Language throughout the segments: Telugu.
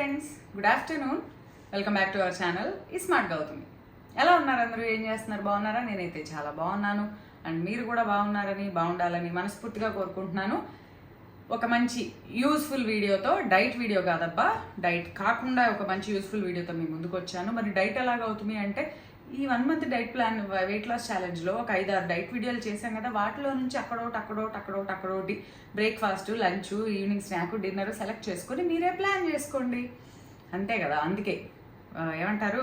Friends, good afternoon. Welcome back to our channel smart Gautami. ఎలా ఉన్నారు అందరూ? ఏం చేస్తున్నారు? బాగున్నారా? నేనైతే చాలా బాగున్నాను. అండ్ మీరు కూడా బాగున్నారని, బాగుండాలని మనస్ఫూర్తిగా కోరుకుంటున్నాను. ఒక మంచి యూస్ఫుల్ వీడియోతో, డైట్ వీడియో కాదబ్బా, డైట్ కాకుండా ఒక మంచి యూస్ఫుల్ వీడియోతో మీ ముందుకు వచ్చాను. మరి డైట్ ఎలాగవుతుంది అంటే, ఈ 1 month diet plan weight loss ఛాలెంజ్లో ఒక 5-6 డైట్ వీడియోలు చేశాం కదా, వాటిలో నుంచి అక్కడోటి breakfast, lunch, evening snack, dinner select చేసుకొని మీరే ప్లాన్ చేసుకోండి. అంతే కదా. అందుకే ఏమంటారు,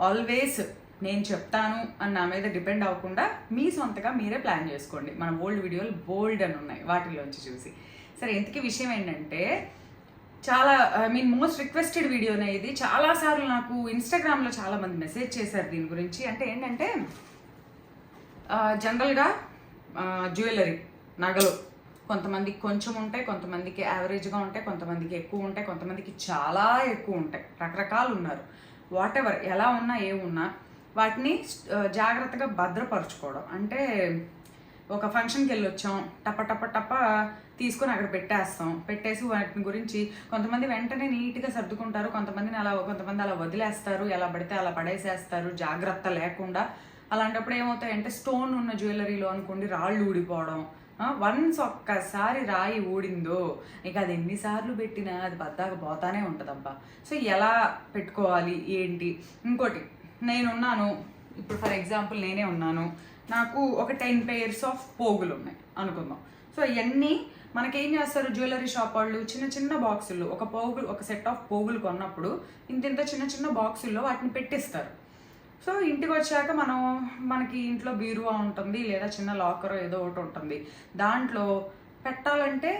ఆల్వేస్ నేను చెప్తాను అని నా మీద డిపెండ్ అవ్వకుండా మీ సొంతగా మీరే ప్లాన్ చేసుకోండి. మన ఓల్డ్ వీడియోలు బోల్డ్ అని ఉన్నాయి, వాటిలోంచి చూసి. సరే, ఇంతకీ విషయం ఏంటంటే, చాలా మోస్ట్ రిక్వెస్టెడ్ వీడియోనే ఇది. చాలాసార్లు నాకు ఇన్స్టాగ్రామ్లో చాలామంది మెసేజ్ చేశారు దీని గురించి. అంటే ఏంటంటే, జనరల్గా జ్యువెలరీ, నగలు కొంతమందికి కొంచెం ఉంటాయి, కొంతమందికి యావరేజ్గా ఉంటాయి, కొంతమందికి ఎక్కువ ఉంటాయి, కొంతమందికి చాలా ఎక్కువ ఉంటాయి. రకరకాలు ఉన్నారు. వాట్ ఎవర్, ఎలా ఉన్నా ఏమున్నా వాటిని జాగ్రత్తగా భద్రపరచుకోవడం. అంటే ఒక ఫంక్షన్కి వెళ్ళి వచ్చాం, టప్ప తీసుకొని అక్కడ పెట్టేసి వాటిని గురించి కొంతమంది వెంటనే నీట్గా సర్దుకుంటారు, కొంతమంది అలా వదిలేస్తారు, ఎలా పడితే అలా పడేసేస్తారు జాగ్రత్త లేకుండా. అలాంటప్పుడు ఏమవుతాయంటే, స్టోన్ ఉన్న జ్యువెలరీలో అనుకోండి రాళ్ళు ఊడిపోవడం. వన్స్ ఒక్కసారి రాయి ఊడిందో ఇక అది ఎన్నిసార్లు పెట్టినా అది బద్దాగా పోతానే ఉంటుందబ్బా. సో ఎలా పెట్టుకోవాలి ఏంటి? ఇంకోటి, నేనున్నాను ఇప్పుడు, ఫర్ ఎగ్జాంపుల్ నేనే ఉన్నాను, నాకు ఒక 10 pairs ఆఫ్ పోగులు ఉన్నాయి అనుకుందాం. సో ఇవన్నీ మనకేం చేస్తారు, జ్యువెలరీ షాప్ వాళ్ళు చిన్న బాక్సుల్లో ఒక సెట్ ఆఫ్ పోగులు కొన్నప్పుడు ఇంత చిన్న బాక్సుల్లో వాటిని పెట్టిస్తారు. సో ఇంటికి వచ్చాక మనకి ఇంట్లో బీరువా ఉంటుంది, లేదా చిన్న లాకర్ ఏదో ఒకటి ఉంటుంది. దాంట్లో పెట్టాలంటే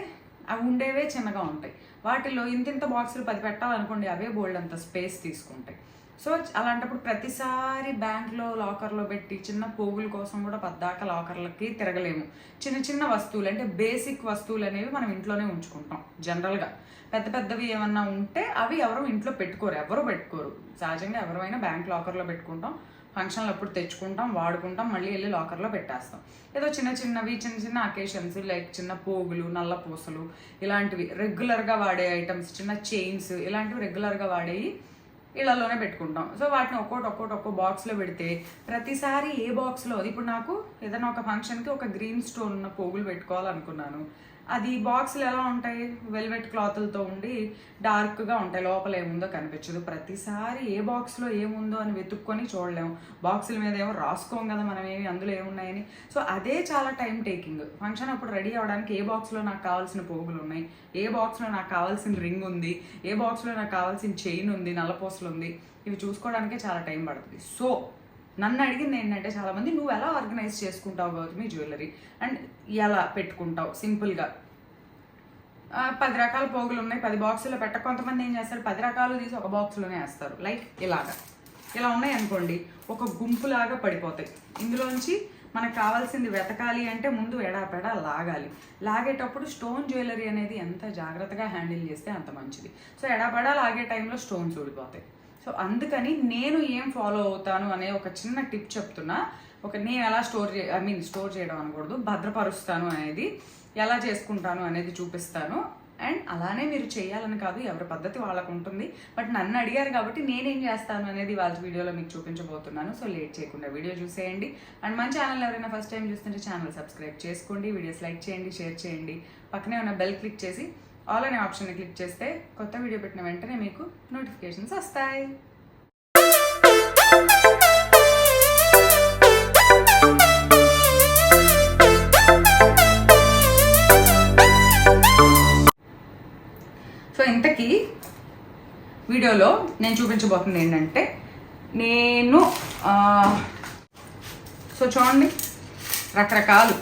అవి ఉండేవే చిన్నగా ఉంటాయి. వాటిలో ఇంత బాక్సులు 10 పెట్టాలనుకోండి, అవే బోల్డ్ అంత స్పేస్ తీసుకుంటాయి. సో అలాంటప్పుడు ప్రతిసారి బ్యాంక్లో లాకర్లో పెట్టి చిన్న పోగుల కోసం కూడా పద్దాక లాకర్లకి తిరగలేము. చిన్న వస్తువులు అంటే బేసిక్ వస్తువులు అనేవి మనం ఇంట్లోనే ఉంచుకుంటాం జనరల్గా. పెద్దవి ఏమన్నా ఉంటే అవి ఎవరు పెట్టుకోరు. సహజంగా ఎవరైనా బ్యాంక్ లాకర్లో పెట్టుకుంటాం, ఫంక్షన్లు అప్పుడు తెచ్చుకుంటాం, వాడుకుంటాం, మళ్ళీ వెళ్ళి లాకర్లో పెట్టేస్తాం. ఏదో చిన్న అకేషన్స్ లైక్ చిన్న పోగులు, నల్ల పూసలు, ఇలాంటివి రెగ్యులర్గా వాడే ఐటమ్స్, చిన్న చైన్స్, ఇలాంటివి రెగ్యులర్గా వాడేవి ఇళ్లలోనే పెట్టుకుంటాం. సో వాటిని ఒక్కో బాక్స్లో పెడితే ప్రతిసారి ఏ బాక్స్లో, ఇప్పుడు నాకు ఏదైనా ఒక ఫంక్షన్కి ఒక గ్రీన్ స్టోన్ ఉన్న పోగులు పెట్టుకోవాలనుకున్నాను. అది బాక్సులు ఎలా ఉంటాయి, వెల్వెట్ క్లాతులతో ఉండి డార్క్గా ఉంటాయి, లోపల ఏముందో కనిపించదు. ప్రతిసారి ఏ బాక్స్లో ఏముందో అని వెతుక్కొని చూడలేము. బాక్సుల మీద ఏమో రాసుకోం కదా మనం అందులో ఏమున్నాయని. సో అదే చాలా టైం టేకింగ్. ఫంక్షన్ అప్పుడు రెడీ అవ్వడానికి ఏ బాక్స్లో నాకు కావాల్సిన పోగులు ఉన్నాయి, ఏ బాక్స్లో నాకు కావాల్సిన రింగ్ ఉంది, ఏ బాక్స్లో నాకు కావాల్సిన చైన్ ఉంది, నల్లపూసలు ఉంది, ఇవి చూసుకోవడానికే చాలా టైం పడుతుంది. సో నన్ను అడిగింది ఏంటంటే చాలామంది, నువ్వు ఎలా ఆర్గనైజ్ చేసుకుంటావు గౌతమి జ్యువెలరీ, అండ్ ఎలా పెట్టుకుంటావు సింపుల్గా? 10 రకాల పోగులు ఉన్నాయి, 10 బాక్సుల్లో కొంతమంది ఏం చేస్తారు, 10 రకాలు తీసి ఒక బాక్స్లోనే వేస్తారు. లైక్ ఇలా ఉన్నాయి అనుకోండి, ఒక గుంపులాగా పడిపోతాయి. ఇందులోంచి మనకు కావాల్సింది వెతకాలి అంటే ముందు ఎడాపెడా లాగేటప్పుడు స్టోన్ జ్యువెలరీ అనేది ఎంత జాగ్రత్తగా హ్యాండిల్ చేస్తే అంత మంచిది. సో ఎడాపెడా లాగే టైంలో స్టోన్స్ ఊడిపోతాయి. సో అందుకని నేను ఏం ఫాలో అవుతాను అనే ఒక చిన్న టిప్ చెప్తున్నా. నేను ఎలా స్టోర్ చేయడం అనకూడదు, భద్రపరుస్తాను అనేది, ఎలా చేసుకుంటాను అనేది చూపిస్తాను. అండ్ అలానే మీరు చేయాలని కాదు, ఎవరి పద్ధతి వాళ్ళకు ఉంటుంది. బట్ నన్ను అడిగారు కాబట్టి నేనేం చేస్తాను అనేది వాళ్ళ వీడియోలో మీకు చూపించబోతున్నాను. సో లేట్ చేయకుండా వీడియో చూసేయండి. అండ్ మన ఛానల్ ఎవరైనా ఫస్ట్ టైం చూస్తుంటే ఛానల్ సబ్స్క్రైబ్ చేసుకోండి, వీడియోస్ లైక్ చేయండి, షేర్ చేయండి, పక్కనే ఉన్న బెల్ క్లిక్ చేసి ఆల్ అనే ఆప్షన్ని క్లిక్ చేస్తే కొత్త వీడియో పెట్టిన వెంటనే మీకు నోటిఫికేషన్స్ వస్తాయి. సో ఇంతకీ వీడియోలో నేను చూపించబోతుంది ఏంటంటే, సో చూడండి, రకరకాలు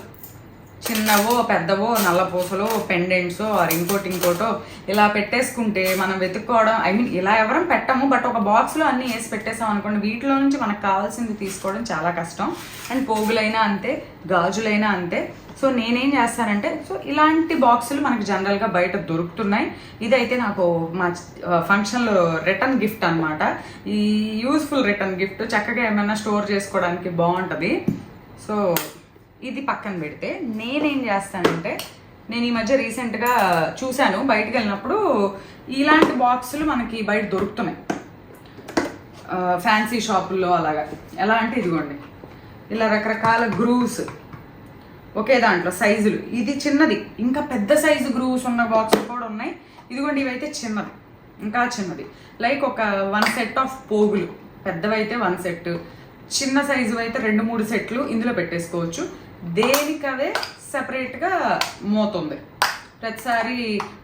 చిన్నవో పెద్దవో నల్ల పూసలో పెండెంట్సో ఆర్ ఇంకోటో ఇలా పెట్టేసుకుంటే మనం వెతుక్కోవడం, ఇలా ఎవరం పెట్టము. బట్ ఒక బాక్స్లో అన్నీ వేసి పెట్టేసాం అనుకోండి, వీటిలో నుంచి మనకు కావాల్సింది తీసుకోవడం చాలా కష్టం. అండ్ పోగులైనా అంతే, గాజులైనా అంతే. సో నేనేం చేస్తానంటే, సో ఇలాంటి బాక్సులు మనకు జనరల్గా బయట దొరుకుతున్నాయి. ఇదైతే నాకు మా ఫంక్షన్లో రిటర్న్ గిఫ్ట్ అనమాట. ఈ యూస్ఫుల్ రిటర్న్ గిఫ్ట్, చక్కగా ఏమైనా స్టోర్ చేసుకోవడానికి బాగుంటుంది. సో ఇది పక్కన పెడితే నేనేం చేస్తానంటే, నేను ఈ మధ్య రీసెంట్గా చూశాను బయటకు వెళ్ళినప్పుడు, ఇలాంటి బాక్సులు మనకి బయట దొరుకుతున్నాయి ఫ్యాన్సీ షాపుల్లో అలాగా. ఎలా అంటే ఇదిగోండి, ఇలా రకరకాల గ్రూవ్స్ ఒకే దాంట్లో సైజులు. ఇది చిన్నది, ఇంకా పెద్ద సైజు గ్రూవ్స్ ఉన్న బాక్సులు కూడా ఉన్నాయి. ఇదిగోండి, ఇవైతే చిన్నది, ఇంకా చిన్నది. లైక్ ఒక 1 సెట్ ఆఫ్ పోగులు, పెద్దవైతే 1 సెట్, చిన్న సైజు అయితే 2-3 సెట్లు ఇందులో పెట్టేసుకోవచ్చు. దేనికవే సపరేట్గా మోతుంది. ప్రతిసారి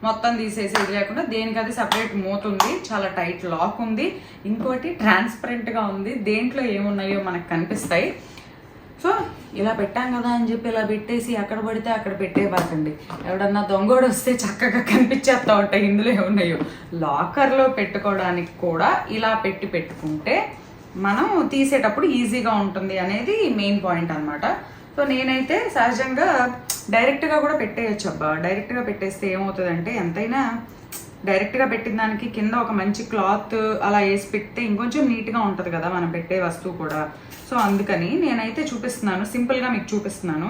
మొత్తం తీసేసేది లేకుండా దేనికది సపరేట్ మోతుంది. చాలా టైట్ లాక్ ఉంది. ఇంకోటి ట్రాన్స్పరెంట్గా ఉంది, దేంట్లో ఏమున్నాయో మనకు కనిపిస్తాయి. సో ఇలా పెట్టాం కదా అని చెప్పి ఇలా పెట్టేసి అక్కడ పడితే అక్కడ పెట్టేవాకండి. ఎవడన్నా దొంగోడు వస్తే చక్కగా కనిపించేస్తూ ఉంటాయి ఇందులో ఏమున్నాయో. లాకర్లో పెట్టుకోవడానికి కూడా ఇలా పెట్టుకుంటే మనం తీసేటప్పుడు ఈజీగా ఉంటుంది అనేది మెయిన్ పాయింట్ అనమాట. సో నేనైతే సహజంగా డైరెక్ట్గా కూడా పెట్టేయచ్చు అబ్బా. డైరెక్ట్గా పెట్టేస్తే ఏమవుతుందంటే, ఎంతైనా డైరెక్ట్గా పెట్టిన దానికి కింద ఒక మంచి క్లాత్ అలా వేసి పెడితే ఇంకొంచెం నీట్గా ఉంటుంది కదా మనం పెట్టే వస్తువు కూడా. సో అందుకని నేనైతే చూపిస్తున్నాను, సింపుల్గా మీకు చూపిస్తున్నాను.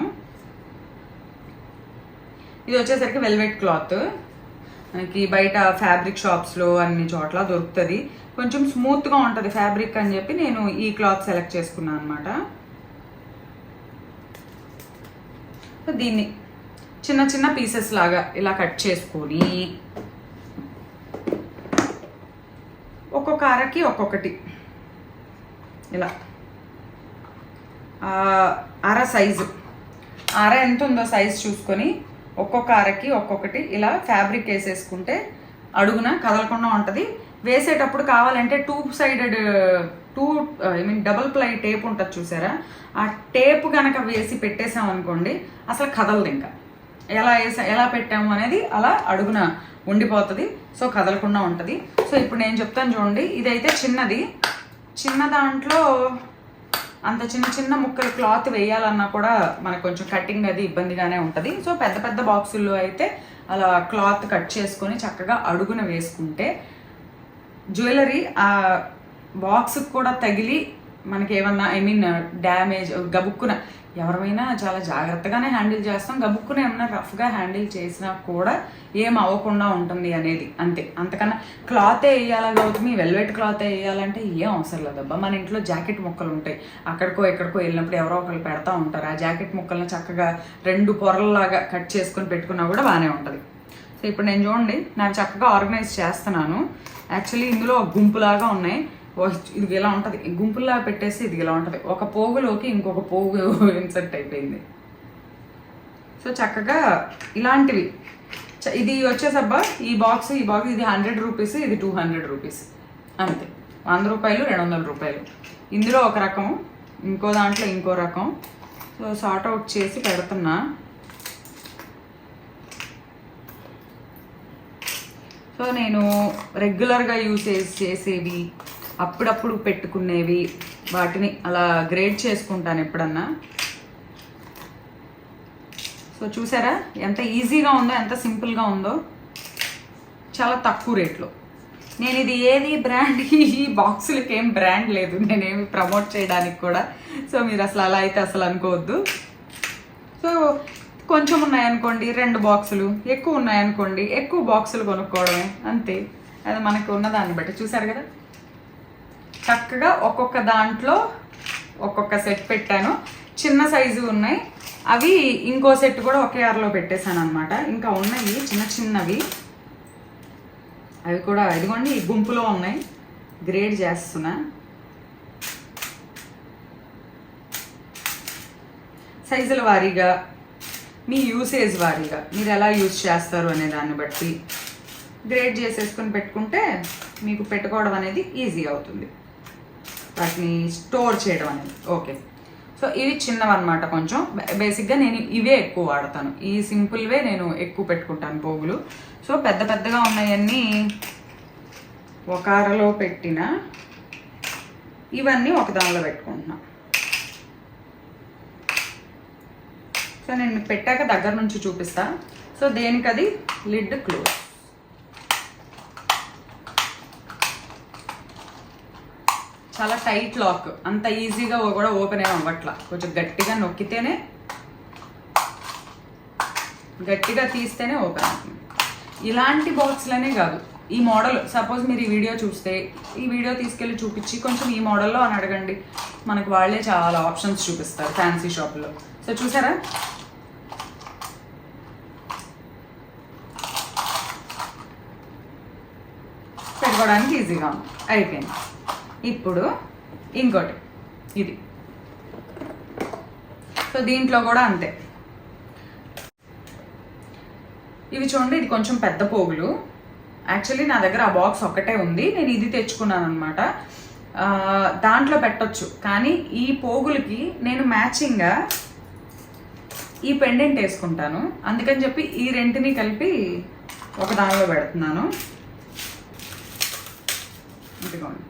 ఇది వచ్చేసరికి వెల్వెట్ క్లాత్. మనకి బయట ఫ్యాబ్రిక్ షాప్స్లో అన్ని చోట్ల దొరుకుతుంది. కొంచెం స్మూత్గా ఉంటుంది ఫ్యాబ్రిక్ అని చెప్పి నేను ఈ క్లాత్ సెలెక్ట్ చేసుకున్నాను అనమాట. సో దీన్ని చిన్న చిన్న పీసెస్ లాగా ఇలా కట్ చేసుకొని ఒక్కొక్క అరకి ఒక్కొక్కటి ఇలా అర సైజు, అర ఎంత ఉందో సైజు చూసుకొని ఒక్కొక్క అరకి ఒక్కొక్కటి ఇలా ఫ్యాబ్రిక్ వేసేసుకుంటే అడుగున కదలకుండా ఉంటుంది. వేసేటప్పుడు కావాలంటే డబుల్ ప్లై టేప్ ఉంటుంది చూసారా, ఆ టేప్ కనుక వేసి పెట్టేసాం అనుకోండి అసలు కదలదు. ఇంకా ఎలా పెట్టాము అనేది అలా అడుగున ఉండిపోతుంది. సో కదలకుండా ఉంటుంది. సో ఇప్పుడు నేను చెప్తాను చూడండి. ఇదైతే చిన్నది, చిన్న దాంట్లో అంత చిన్న చిన్న ముక్కలు క్లాత్ వేయాలన్నా కూడా మనకు కొంచెం కటింగ్ అది ఇబ్బందిగానే ఉంటుంది. సో పెద్ద పెద్ద బాక్సుల్లో అయితే అలా క్లాత్ కట్ చేసుకొని చక్కగా అడుగున వేసుకుంటే జ్యువెలరీ ఆ బాక్స్కి కూడా తగిలి మనకి ఏమన్నా డ్యామేజ్ గబుక్కున, ఎవరైనా చాలా జాగ్రత్తగానే హ్యాండిల్ చేస్తాం, గబుక్కున ఏమన్నా రఫ్గా హ్యాండిల్ చేసినా కూడా ఏం అవ్వకుండా ఉంటుంది అనేది అంతే. అంతకన్నా క్లాతే వేయాలా గౌతమి, వెల్వెట్ క్లాతే వేయాలంటే ఏం అవసరం లేదబ్బా. మన ఇంట్లో జాకెట్ ముక్కలు ఉంటాయి, అక్కడికో ఎక్కడికో వెళ్ళినప్పుడు ఎవరో ఒకరు పెడతా ఉంటారు. ఆ జాకెట్ ముక్కలను చక్కగా 2 పొరల్లాగా కట్ చేసుకొని పెట్టుకున్నా కూడా బాగానే ఉంటుంది. సో ఇప్పుడు నేను చూడండి, నాకు చక్కగా ఆర్గనైజ్ చేస్తున్నాను. యాక్చువల్లీ ఇందులో గుంపులాగా ఉన్నాయి. ఇది ఇలా ఉంటుంది, గుంపుల్లా పెట్టేసి ఇది ఇలా ఉంటుంది. ఒక పోగులోకి ఇంకొక పోగు ఇన్సర్ట్ అయిపోయింది. సో చక్కగా ఇలాంటివి. ఇది వచ్చేసబ్బా ఈ బాక్స్ ఇది 100 రూపీస్, ఇది 200 రూపీస్ అంతే. 100 రూపాయలు 200 రూపాయలు. ఇందులో ఒక రకం, ఇంకో దాంట్లో ఇంకో రకం. సో సార్ట్ అవుట్ చేసి పెడుతున్నా. సో నేను రెగ్యులర్గా యూజ్ చేసేవి, అప్పుడప్పుడు పెట్టుకునేవి, వాటిని అలా గ్రేడ్ చేసుకుంటాను ఎప్పుడన్నా. సో చూసారా ఎంత ఈజీగా ఉందో, ఎంత సింపుల్గా ఉందో, చాలా తక్కువ రేట్లో. నేను ఇది ఏది బ్రాండ్, ఈ బాక్సులకి ఏం బ్రాండ్ లేదు, నేనేమి ప్రమోట్ చేయడానికి కూడా. సో మీరు అసలు అలా అయితే అసలు అనుకోవద్దు. సో కొంచెం ఉన్నాయనుకోండి 2 బాక్సులు, ఎక్కువ ఉన్నాయనుకోండి ఎక్కువ బాక్సులు కొనుక్కోవడమే అంతే. అది మనకు ఉన్న దాన్ని బట్టి. చూసారు కదా చక్కగా ఒక్కొక్క దాంట్లో ఒక్కొక్క సెట్ పెట్టాను. చిన్న సైజు ఉన్నాయి, అవి ఇంకో సెట్ కూడా ఒకే అరలో పెట్టేశాను అనమాట. ఇంకా ఉన్నాయి చిన్న చిన్నవి, అవి కూడా ఇదిగోండి ఈ గుంపులో ఉన్నాయి. గ్రేడ్ చేస్తున్నా. సైజుల వారీగా, మీ యూసేజ్ వారీగా మీరు ఎలా యూజ్ చేస్తారు అనే దాన్ని బట్టి గ్రేడ్ చేసేసుకొని పెట్టుకుంటే మీకు పెట్టుకోవడం అనేది ఈజీ అవుతుంది, వాటిని స్టోర్ చేయడం అనేది. ఓకే, సో ఇవి చిన్నవన్నమాట. కొంచెం బేసిక్గా నేను ఇవే ఎక్కువ వాడతాను, ఈ సింపుల్వే నేను ఎక్కువ పెట్టుకుంటాను పోగులు. సో పెద్ద పెద్దగా ఉన్నాయన్నీ ఒక అరలో పెట్టిన, ఇవన్నీ ఒక దానిలో పెట్టుకుంటున్నా. సో నేను పెట్టాక దగ్గర నుంచి చూపిస్తా. సో దేనికది లిడ్ క్లోజ్. చాలా టైట్ లాక్, అంత ఈజీగా కూడా ఓపెన్ ఏమి అవ్వట్లా, కొంచెం గట్టిగా నొక్కితేనే గట్టిగా తీస్తేనే ఓపెన్ అవుతుంది. ఇలాంటి బాక్స్లనే కాదు, ఈ మోడల్ సపోజ్ మీరు ఈ వీడియో చూస్తే ఈ వీడియో తీసుకెళ్ళి చూపించి కొంచెం ఈ మోడల్లో అని అడగండి, మనకు వాళ్ళే చాలా ఆప్షన్స్ చూపిస్తారు ఫ్యాన్సీ షాప్లో. సో చూసారా, పెట్టుకోవడానికి ఈజీగా ఉంది. అయిపోయింది. ఇప్పుడు ఇంకోటి ఇది. సో దీంట్లో కూడా అంతే. ఇవి చూడండి, ఇది కొంచెం పెద్ద పోగులు. యాక్చువల్లీ నా దగ్గర ఆ బాక్స్ ఒక్కటే ఉంది, నేను ఇది తెచ్చుకున్నాను అనమాట. దాంట్లో పెట్టొచ్చు, కానీ ఈ పోగులకి నేను మ్యాచింగ్గా ఈ పెండెంట్ వేసుకుంటాను. అందుకని చెప్పి ఈ రెంటిని కలిపి ఒక దానిలో పెడుతున్నాను. ఇదిగోండి.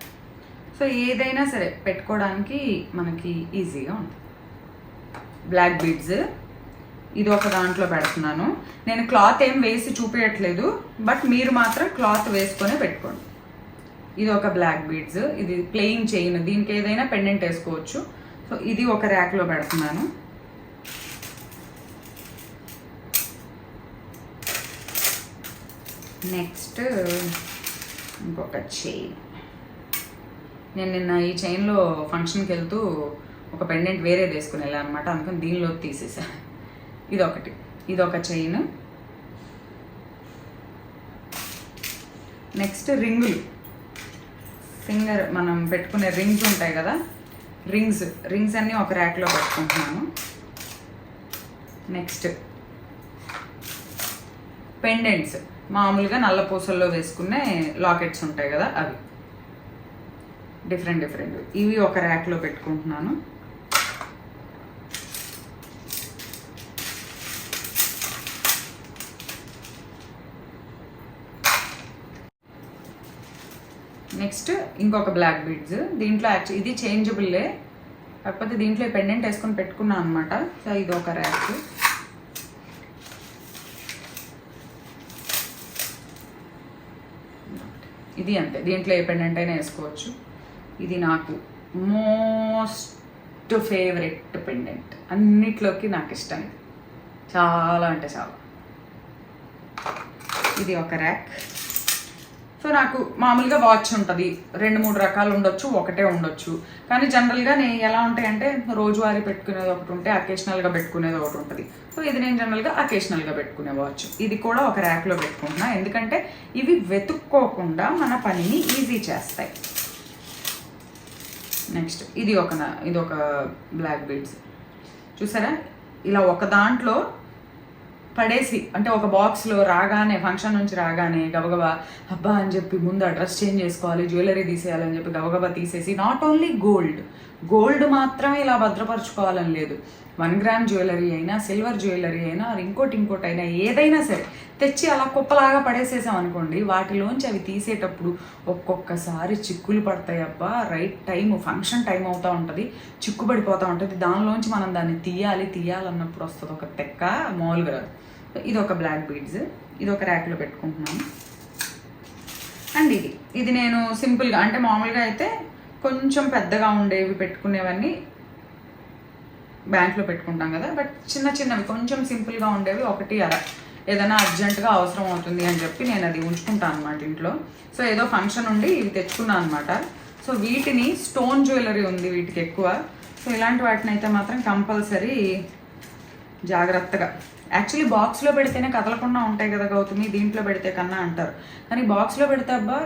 సో ఏదైనా సరే పెట్టుకోవడానికి మనకి ఈజీగా ఉంటుంది. బ్లాక్ బీడ్స్ ఇది ఒక దాంట్లో పెడుతున్నాను. నేను క్లాత్ ఏం వేసి చూపించట్లేదు, బట్ మీరు మాత్రం క్లాత్ వేసుకొని పెట్టుకోండి. ఇది ఒక బ్లాక్ బీడ్స్, ఇది ప్లెయిన్ చైన్, దీనికి ఏదైనా పెండెంట్ వేసుకోవచ్చు. సో ఇది ఒక ర్యాక్లో పెడుతున్నాను. నెక్స్ట్ ఇంకొక చైన్. నేను నిన్న ఈ చైన్లో ఫంక్షన్కి వెళ్తూ ఒక పెండెంట్ వేరే వేసుకుని వెళ్ళాను అనమాట, అందుకని దీనిలో తీసేసా. ఇదొకటి, ఇదొక చైన్. నెక్స్ట్ రింగులు, ఫింగర్ మనం పెట్టుకునే రింగ్స్ ఉంటాయి కదా, రింగ్స్ అన్నీ ఒక ర్యాక్లో పెట్టుకుంటున్నాను. నెక్స్ట్ పెండెంట్స్, మామూలుగా నల్ల పూసల్లో వేసుకునే లాకెట్స్ ఉంటాయి కదా, అవి డిఫరెంట్ ఇవి ఒక ర్యాక్లో పెట్టుకుంటున్నాను. నెక్స్ట్ ఇంకొక బ్లాక్ బీడ్స్. దీంట్లో యాక్చువల్లీ ఇది చేంజబుల్లే, కాకపోతే దీంట్లో పెండెంట్ వేసుకొని పెట్టుకున్నాను అనమాట. సో ఇది ఒక ర్యాక్. ఇది అంతే, దీంట్లో ఏ పెండెంట్ అయినా వేసుకోవచ్చు. ఇది నాకు మోస్ట్ ఫేవరెట్ పెండెంట్, అన్నిట్లోకి నాకు ఇష్టం, చాలా అంటే చాలా. ఇది ఒక ర్యాక్. సో నాకు మామూలుగా వాచ్ ఉంటుంది, 2-3 రకాలు ఉండొచ్చు, ఒకటే ఉండొచ్చు. కానీ జనరల్గా నేను ఎలా ఉంటాయంటే రోజువారీ పెట్టుకునేది ఒకటి ఉంటే అకేషనల్గా పెట్టుకునేది ఒకటి ఉంటుంది. సో ఇది నేను జనరల్గా అకేషనల్గా పెట్టుకునే వాచ్. ఇది కూడా ఒక ర్యాక్లో పెట్టుకుంటున్నా, ఎందుకంటే ఇవి వెతుక్కోకుండా మన పనిని ఈజీ చేస్తాయి. నెక్స్ట్ ఇది ఒక బ్లాక్ బీడ్స్. చూసారా, ఇలా ఒక దాంట్లో పడేసి, అంటే ఒక బాక్స్లో రాగానే, ఫంక్షన్ నుంచి రాగానే గబగబా అబ్బా అని చెప్పి ముందు ఆ డ్రెస్ చేంజ్ చేసుకోవాలి, జ్యువెలరీ తీసేయాలని చెప్పి గబగబా తీసేసి, నాట్ ఓన్లీ గోల్డ్ మాత్రమే ఇలా భద్రపరచుకోవాలని లేదు. 1 గ్రామ్ జ్యువెలరీ అయినా, సిల్వర్ జ్యువెలరీ అయినా, ఇంకోటి అయినా, ఏదైనా సరే తెచ్చి అలా కుప్పలాగా పడేసేసాం అనుకోండి, వాటిలోంచి అవి తీసేటప్పుడు ఒక్కొక్కసారి చిక్కులు పడతాయి. అబ్బా రైట్ టైం, ఫంక్షన్ టైం అవుతూ ఉంటుంది, చిక్కు పడిపోతూ ఉంటుంది. దానిలోంచి మనం దాన్ని తీయాలన్నప్పుడు వస్తుంది ఒక తెక్క, మామూలుగా రాదు. ఇది ఒక బ్లాక్ బీడ్స్, ఇది ఒక ర్యాక్లో పెట్టుకుంటున్నాను. అండ్ ఇది నేను సింపుల్గా, అంటే మామూలుగా అయితే కొంచెం పెద్దగా ఉండేవి పెట్టుకునేవన్నీ బ్యాంక్లో పెట్టుకుంటాం కదా, బట్ చిన్నవి కొంచెం సింపుల్గా ఉండేవి 1 ఏదైనా అర్జెంటుగా అవసరం అవుతుంది అని చెప్పి నేను అది ఉంచుకుంటాను అనమాట ఇంట్లో. సో ఏదో ఫంక్షన్ ఉండి ఇవి తెచ్చుకున్నాను అనమాట. సో వీటిని స్టోన్ జ్యువెలరీ ఉంది వీటికి ఎక్కువ. సో ఇలాంటి వాటిని అయితే మాత్రం కంపల్సరీ జాగ్రత్తగా, యాక్చువల్లీ బాక్స్లో పెడితేనే కదలకుండా ఉంటాయి కదా గౌతమి, దీంట్లో పెడితే కన్నా అంటారు. కానీ బాక్స్లో పెడితే అబ్బా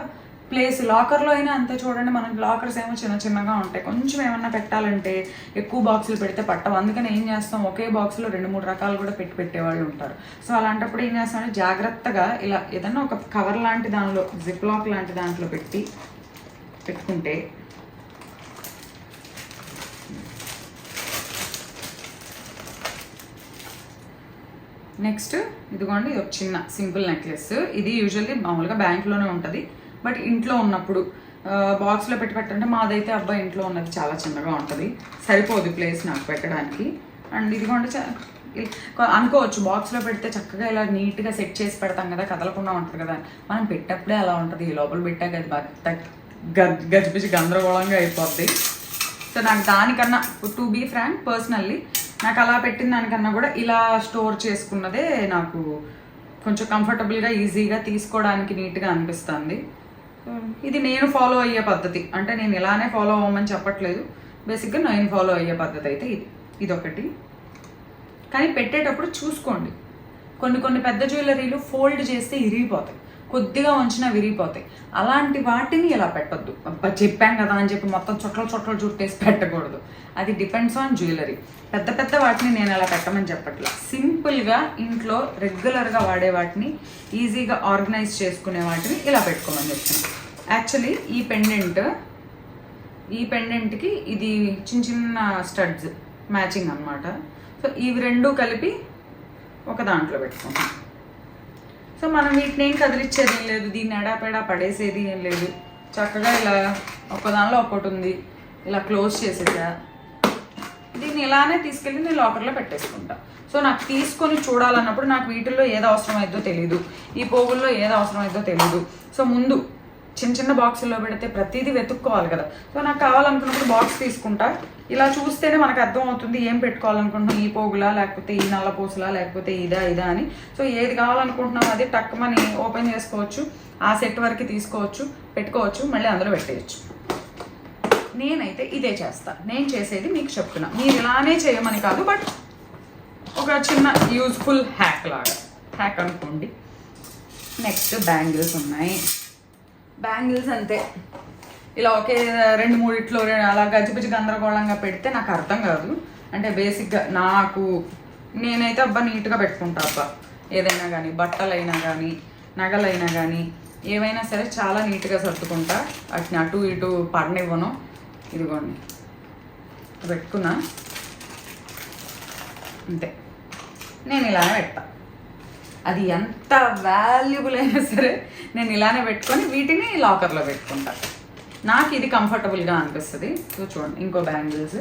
ప్లేస్, లాకర్లో అయినా అంతే. చూడండి, మనకి లాకర్స్ ఏమో చిన్నగా ఉంటాయి, కొంచెం ఏమన్నా పెట్టాలంటే ఎక్కువ బాక్సులు పెడితే పట్టవు. అందుకని ఏం చేస్తాం, ఒకే బాక్స్లో 2-3 రకాలు కూడా పెట్టేవాళ్ళు ఉంటారు. సో అలాంటప్పుడు ఏం చేస్తామంటే జాగ్రత్తగా ఇలా ఏదన్నా ఒక కవర్ లాంటి దానిలో, జిప్ లాక్ లాంటి దాంట్లో పెట్టుకుంటే నెక్స్ట్ ఇదిగోండి, ఇది ఒక చిన్న సింపుల్ నెక్లెస్. ఇది యూజువల్లీ మామూలుగా బ్యాంక్లోనే ఉంటుంది, బట్ ఇంట్లో ఉన్నప్పుడు బాక్స్లో పెట్టంటే మాదైతే అబ్బాయి ఇంట్లో ఉన్నది చాలా చిన్నగా ఉంటుంది, సరిపోదు ప్లేస్ నాకు పెట్టడానికి. అండ్ ఇదిగోండి, అనుకోవచ్చు బాక్స్లో పెడితే చక్కగా ఇలా నీట్గా సెట్ చేసి పెడతాం కదా, కదలకుండా ఉంటుంది కదా. మనం పెట్టేప్పుడే అలా ఉంటుంది, లోపల పెట్టాక అది గజిబిజి గందరగోళంగా అయిపోద్ది. సో నాకు దానికన్నా, టు బీ ఫ్రాంక్, పర్సనల్లీ నాకు అలా పెట్టిన దానికన్నా కూడా ఇలా స్టోర్ చేసుకున్నదే నాకు కొంచెం కంఫర్టబుల్గా ఈజీగా తీసుకోవడానికి నీట్గా అనిపిస్తుంది. ఇది నేను ఫాలో అయ్యే పద్ధతి, అంటే నేను ఇలానే ఫాలో అవ్వమని చెప్పట్లేదు, బేసిక్గా నేను ఫాలో అయ్యే పద్ధతి అయితే ఇదొకటి. కానీ పెట్టేటప్పుడు చూసుకోండి, కొన్ని పెద్ద జ్యువెలరీలు ఫోల్డ్ చేస్తే ఇరిగిపోతాయి, కొద్దిగా ఉంచినా విరిగిపోతాయి. అలాంటి వాటిని ఇలా పెట్టొద్దు. చెప్పాం కదా అని చెప్పి మొత్తం చొట్టలు చుట్టేసి పెట్టకూడదు. అది డిపెండ్స్ ఆన్ జ్యువెలరీ. పెద్ద వాటిని నేను అలా పెట్టమని చెప్పట్లేదు. సింపుల్గా ఇంట్లో రెగ్యులర్గా వాడే వాటిని, ఈజీగా ఆర్గనైజ్ చేసుకునే వాటిని ఇలా పెట్టుకోమని చెప్తున్నాను. యాక్చువల్లీ ఈ పెండెంట్కి ఇది చిన్న స్టడ్స్ మ్యాచింగ్ అనమాట. సో ఇవి రెండు కలిపి ఒక దాంట్లో పెట్టుకుంటాం. సో మనం వీటిని ఏం కదిలిచ్చేది ఏం లేదు, దీన్ని ఎడాపెడా పడేసేది ఏం లేదు. చక్కగా ఇలా ఒక్కదానిలో ఒక్కటి ఉంది, ఇలా క్లోజ్ చేసేసా. దీన్ని ఇలానే తీసుకెళ్ళి నేను లాకర్లో పెట్టేసుకుంటా. సో నాకు తీసుకొని చూడాలన్నప్పుడు నాకు వీటిల్లో ఏది అవసరమైద్దో తెలీదు, ఈ పోగుల్లో ఏది అవసరమైద్దో తెలీదు. సో ముందు చిన్న బాక్సుల్లో పెడితే ప్రతిదీ వెతుక్కోవాలి కదా. సో నాకు కావాలనుకున్నప్పుడు బాక్స్ తీసుకుంటా, ఇలా చూస్తేనే మనకు అర్థం అవుతుంది ఏం పెట్టుకోవాలనుకుంటున్నాం, ఈ పోగులా లేకపోతే ఈ నల్ల పూసలా లేకపోతే ఇదా అని. సో ఏది కావాలనుకుంటున్నాం అది టక్కుమని ఓపెన్ చేసుకోవచ్చు, ఆ సెట్ వరకు తీసుకోవచ్చు, పెట్టుకోవచ్చు, మళ్ళీ అందులో పెట్టేయచ్చు. నేనైతే ఇదే చేస్తా. నేను చేసేది మీకు చెప్తున్నా, మీరు ఇలానే చేయమని కాదు, బట్ ఒక చిన్న యూజ్ఫుల్ హ్యాక్ అనుకోండి. నెక్స్ట్ బ్యాంగిల్స్ ఉన్నాయి. బ్యాంగిల్స్ అంతే, ఇలా ఒకే 2-3 అలా గజిబిజి గందరగోళంగా పెడితే నాకు అర్థం కాదు. అంటే బేసిక్గా నేనైతే నీట్గా పెట్టుకుంటా. ఏదైనా కానీ, బట్టలైనా కానీ, నగలైనా కానీ, ఏవైనా సరే చాలా నీట్గా సర్దుకుంటా. వాటిని అటు ఇటు పడనివ్వను. ఇదిగోండి పెట్టుకున్నా అంతే, నేను ఇలానే పెడతా. అది ఎంత వాల్యుబుల్ అయినా సరే నేను ఇలానే పెట్టుకొని వీటిని లాకర్లో పెట్టుకుంటా. నాకు ఇది కంఫర్టబుల్గా అనిపిస్తుంది. సో చూడండి, ఇంకో బ్యాంగిల్స్.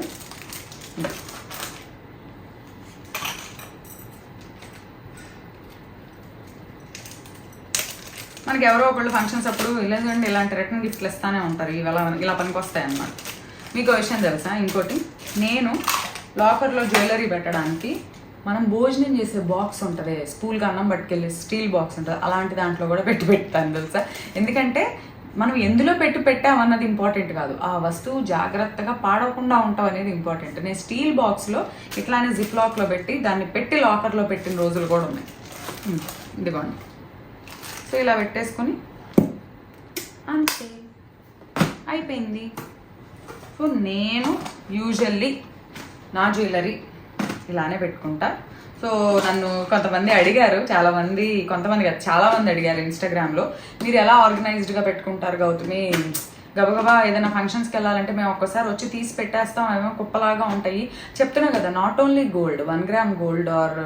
మనకి ఎవరో ఒకళ్ళు ఫంక్షన్స్ అప్పుడు ఇలాంటి రిటర్న్ గిఫ్ట్లు ఇస్తూనే ఉంటారు, ఇలా పనికి వస్తాయి అన్నమాట. మీకు విషయం తెలుసా, ఇంకోటి, నేను లాకర్లో జ్యువెలరీ పెట్టడానికి మనం భోజనం చేసే బాక్స్ ఉంటుంది, స్కూల్కి అన్నం పట్టుకెళ్ళి స్టీల్ బాక్స్ ఉంటుంది, అలాంటి దాంట్లో కూడా పెడతాను తెలుసా. ఎందుకంటే మనం ఎందులో పెట్టామన్నది ఇంపార్టెంట్ కాదు, ఆ వస్తువు జాగ్రత్తగా పాడవకుండా ఉంటాం అనేది ఇంపార్టెంట్. నేను స్టీల్ బాక్స్లో ఇట్లానే జిప్ లాక్లో పెట్టి దాన్ని పెట్టి లాకర్లో పెట్టిన రోజులు కూడా ఉన్నాయి. ఇదిగోండి. సో ఇలా పెట్టేసుకొని అంతే అయిపోయింది. సో నేను యూజువల్లీ నా జ్యువెలరీ ఇలానే పెట్టుకుంటా. సో నన్ను కొంతమంది అడిగారు, కొంతమంది అడిగారు ఇన్స్టాగ్రామ్లో, మీరు ఎలా ఆర్గనైజ్డ్గా పెట్టుకుంటారు గౌతమి, గబగబా ఏదైనా ఫంక్షన్స్కి వెళ్ళాలంటే మేము ఒక్కసారి వచ్చి తీసి పెట్టేస్తాం, ఏమో కుప్పలాగా ఉంటాయి. చెప్తున్నా కదా, not only gold, 1 gram gold or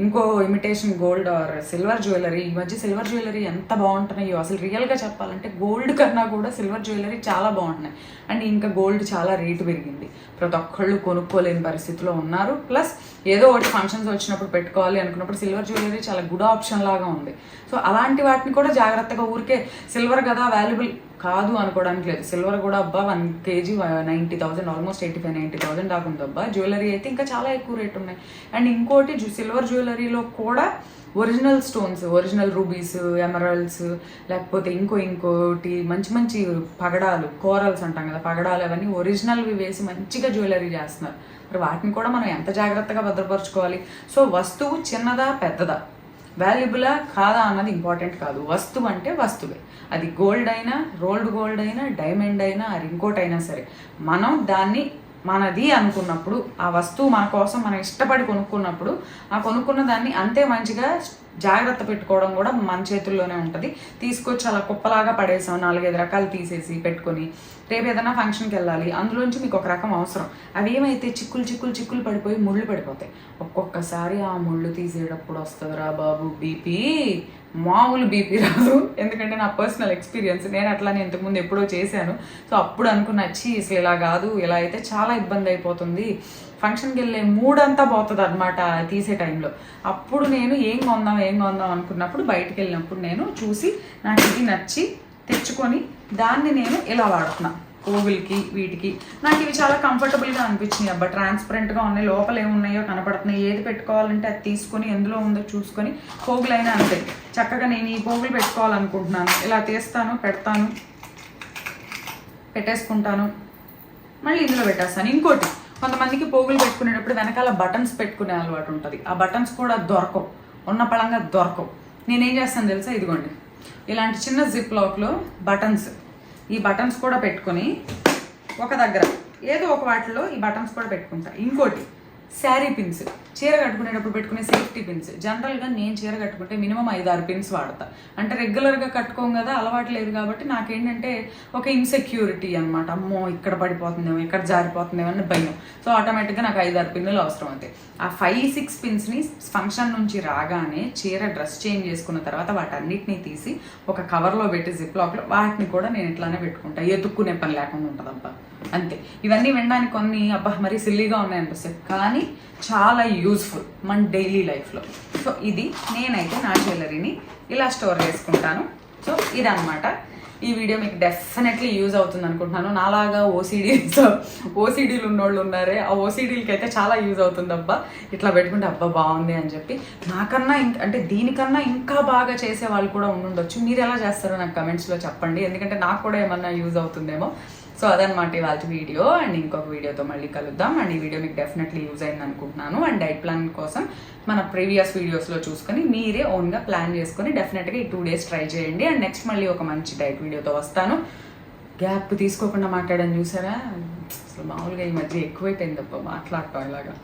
ఇంకో imitation gold or silver jewellery. ఈ మధ్య సిల్వర్ జ్యువెలరీ ఎంత బాగుంటున్నాయో, అసలు రియల్గా చెప్పాలంటే గోల్డ్ కన్నా కూడా సిల్వర్ జ్యువెలరీ చాలా బాగుంటున్నాయి. అండ్ ఇంకా గోల్డ్ చాలా రేటు పెరిగింది, ప్రతి ఒక్కళ్ళు కొనుక్కోలేని పరిస్థితిలో ఉన్నారు. ప్లస్ ఏదో ఒకటి ఫంక్షన్స్ వచ్చినప్పుడు పెట్టుకోవాలి అనుకున్నప్పుడు సిల్వర్ జ్యువెలరీ చాలా గుడ్ ఆప్షన్ లాగా ఉంది. సో అలాంటి వాటిని కూడా జాగ్రత్తగా, ఊరికే సిల్వర్ కదా వాల్యుబుల్ కాదు అనుకోవడానికి లేదు. సిల్వర్ కూడా 1 kg 90,000, ఆల్మోస్ట్ 85-90,000 దాకా ఉంది. జ్యువెలరీ అయితే ఇంకా చాలా ఎక్కువ రేట్ ఉన్నాయి. అండ్ ఇంకోటి, సిల్వర్ జ్యువెలరీలో కూడా original stones, original rubies, emeralds, లేకపోతే ఇంకోటి మంచి పగడాలు, కోరల్స్ అంటాం కదా, పగడాలు, అవన్నీ ఒరిజినల్వి వేసి మంచిగా జ్యువెలరీ చేస్తున్నారు. మరి వాటిని కూడా మనం ఎంత జాగ్రత్తగా భద్రపరచుకోవాలి. సో వస్తువు చిన్నదా పెద్దదా, వాల్యుబులా కాదా అన్నది ఇంపార్టెంట్ కాదు. వస్తువు అంటే వస్తువే, అది గోల్డ్ అయినా, రోల్డ్ గోల్డ్ అయినా, డైమండ్ అయినా, అది ఇంకోటైనా సరే, మనం దాన్ని మనది అనుకున్నప్పుడు, ఆ వస్తువు మన కోసం మనం ఇష్టపడి కొనుక్కున్నప్పుడు, ఆ కొనుక్కున్న దాన్ని అంతే మంచిగా జాగ్రత్త పెట్టుకోవడం కూడా మన చేతుల్లోనే ఉంటుంది. తీసుకొచ్చి అలా కుప్పలాగా పడేసాం, 4-5 రకాలు తీసేసి పెట్టుకొని, రేపు ఏదైనా ఫంక్షన్కి వెళ్ళాలి, అందులోంచి మీకు ఒక రకం అవసరం, అవి ఏమైతే చిక్కులు పడిపోయి ముళ్ళు పడిపోతాయి. ఒక్కొక్కసారి ఆ ముళ్ళు తీసేటప్పుడు వస్తుందిరా బాబు బీపీ, మామూలు బీపీ రాదు. ఎందుకంటే నా పర్సనల్ ఎక్స్పీరియన్స్, నేను అట్లానే ఇంతకుముందు ఎప్పుడో చేశాను. సో అప్పుడు అనుకున్న అసలు ఇలా కాదు, ఇలా అయితే చాలా ఇబ్బంది అయిపోతుంది, ఫంక్షన్కి వెళ్ళే మూడంతా పోతుంది అనమాట తీసే టైంలో. అప్పుడు నేను ఏం కొందాం అనుకున్నప్పుడు, బయటకు వెళ్ళినప్పుడు నేను చూసి నాకు ఇది నచ్చి తెచ్చుకొని దాన్ని నేను ఇలా వాడుతున్నా. పోగులకి వీటికి నాకు ఇవి చాలా కంఫర్టబుల్గా అనిపించినాయి అబ్బా. ట్రాన్స్పరెంట్గా ఉన్నాయి, లోపల ఏమున్నాయో కనపడుతున్నాయి. ఏది పెట్టుకోవాలంటే అది తీసుకొని ఎందులో ఉందో చూసుకొని పోగులైనా అంతే చక్కగా నేను ఈ పోగులు పెట్టుకోవాలనుకుంటున్నాను. ఇలా తీస్తాను, పెడతాను, పెట్టేసుకుంటాను, మళ్ళీ ఇందులో పెట్టేస్తాను. ఇంకోటి, కొంతమందికి పోగులు పెట్టుకునేటప్పుడు వెనకాల బటన్స్ పెట్టుకునే అలవాటు ఉంటుంది. ఆ బటన్స్ కూడా దొరకవు, ఉన్న పళంగా దొరకవు. నేనేం చేస్తాను తెలుసా, ఇదిగోండి ఇలాంటి చిన్న జిప్ లాక్లో బటన్స్, ఈ బటన్స్ కూడా పెట్టుకొని ఒక దగ్గర ఏదో ఒక వాటిలో ఈ బటన్స్ కూడా పెట్టుకుంటా. ఇంకోటి శారీ పిన్స్, చీర కట్టుకునేటప్పుడు పెట్టుకునే సేఫ్టీ పిన్స్. జనరల్గా నేను చీర కట్టుకుంటే మినిమం 5-6 పిన్స్ వాడతా. అంటే రెగ్యులర్గా కట్టుకోం కదా, అలవాటు లేదు కాబట్టి నాకేంటంటే ఒక ఇన్సెక్యూరిటీ అనమాట. అమ్మో ఇక్కడ పడిపోతుందేమో, ఇక్కడ జారిపోతుందేమో అని భయం. సో ఆటోమేటిక్గా నాకు 5-6 పిన్నులు అవసరం అవుతాయి. ఆ 5-6 పిన్స్ని ఫంక్షన్ నుంచి రాగానే చీర డ్రెస్ చేంజ్ చేసుకున్న తర్వాత వాటన్నిటిని తీసి ఒక కవర్లో పెట్టి జిప్ లాక్లో వాటిని కూడా నేను ఇట్లానే పెట్టుకుంటా. ఎత్తుక్కునే పని లేకుండా ఉంటుంది అబ్బా. అంతే. ఇవన్నీ వినడానికి కొన్ని అబ్బా మరీ సిల్లీగా ఉన్నాయనిపిస్తాయి, కానీ చాలా యూజ్ఫుల్ మన డైలీ లైఫ్లో. సో ఇది నేనైతే నా జ్యువెలరీని ఇలా స్టోర్ చేసుకుంటాను. సో ఇదనమాట. ఈ వీడియో మీకు డెఫినెట్లీ యూజ్ అవుతుంది అనుకుంటున్నాను. నాలాగా ఓసీడీలు ఉన్నోళ్ళు ఉన్నారే, ఆ ఓసీడీలకి అయితే చాలా యూజ్ అవుతుంది అబ్బా. ఇట్లా పెట్టుకుంటే అబ్బా బాగుంది అని చెప్పి. నాకన్నా అంటే దీనికన్నా ఇంకా బాగా చేసే వాళ్ళు కూడా ఉండుండొచ్చు. మీరు ఎలా చేస్తారో నాకు కమెంట్స్లో చెప్పండి, ఎందుకంటే నాకు కూడా ఏమన్నా యూజ్ అవుతుందేమో. సో అదనమాట ఇవాళ వీడియో. అండ్ ఇంకొక వీడియోతో మళ్ళీ కలుద్దాం. అండ్ ఈ వీడియో మీకు డెఫినెట్లీ యూజ్ అయింది అనుకుంటున్నాను. అండ్ డైట్ ప్లాన్ కోసం మన ప్రీవియస్ వీడియోస్లో చూసుకొని మీరే ఓన్గా ప్లాన్ చేసుకొని డెఫినెట్గా ఈ 2 days ట్రై చేయండి. అండ్ నెక్స్ట్ మళ్ళీ ఒక మంచి డైట్ వీడియోతో వస్తాను. గ్యాప్ తీసుకోకుండా మాట్లాడని చూసారా, అసలు మామూలుగా ఈ మధ్య ఎక్కువైపోయింది తప్ప మాట్లాడటం ఇలాగా.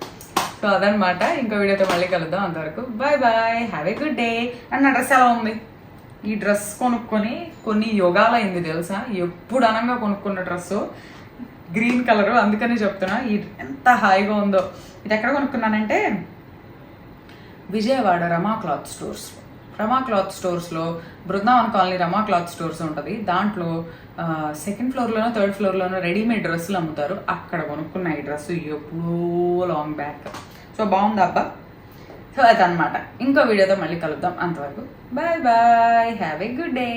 సో అదనమాట, ఇంకో వీడియోతో మళ్ళీ కలుద్దాం. అంతవరకు bye bye, have a good day. And నా డ్రెస్ ఎలా ఉంది? ఈ డ్రెస్ కొనుక్కొని కొన్ని యుగాలు అయింది తెలుసా. ఎప్పుడు అనంగా కొనుక్కున్న డ్రెస్సు, గ్రీన్ కలరు, అందుకనే చెప్తున్నా ఈ ఎంత హాయిగా ఉందో. ఇది ఎక్కడ కొనుక్కున్నానంటే విజయవాడ రమా క్లాత్ స్టోర్స్లో బృందావన్ కాలనీ రమా క్లాత్ స్టోర్స్ ఉంటుంది. దాంట్లో 2nd floorలోనో 3rd floorలోనో రెడీమేడ్ డ్రెస్సులు అమ్ముతారు. అక్కడ కొనుక్కున్న ఈ డ్రెస్సు ఎప్పుడో లాంగ్ బ్యాక్. సో బాగుంది అబ్బా. సో అదనమాట, ఇంకో వీడియోతో మళ్ళీ కలుద్దాం. అంతవరకు bye bye, have a good day.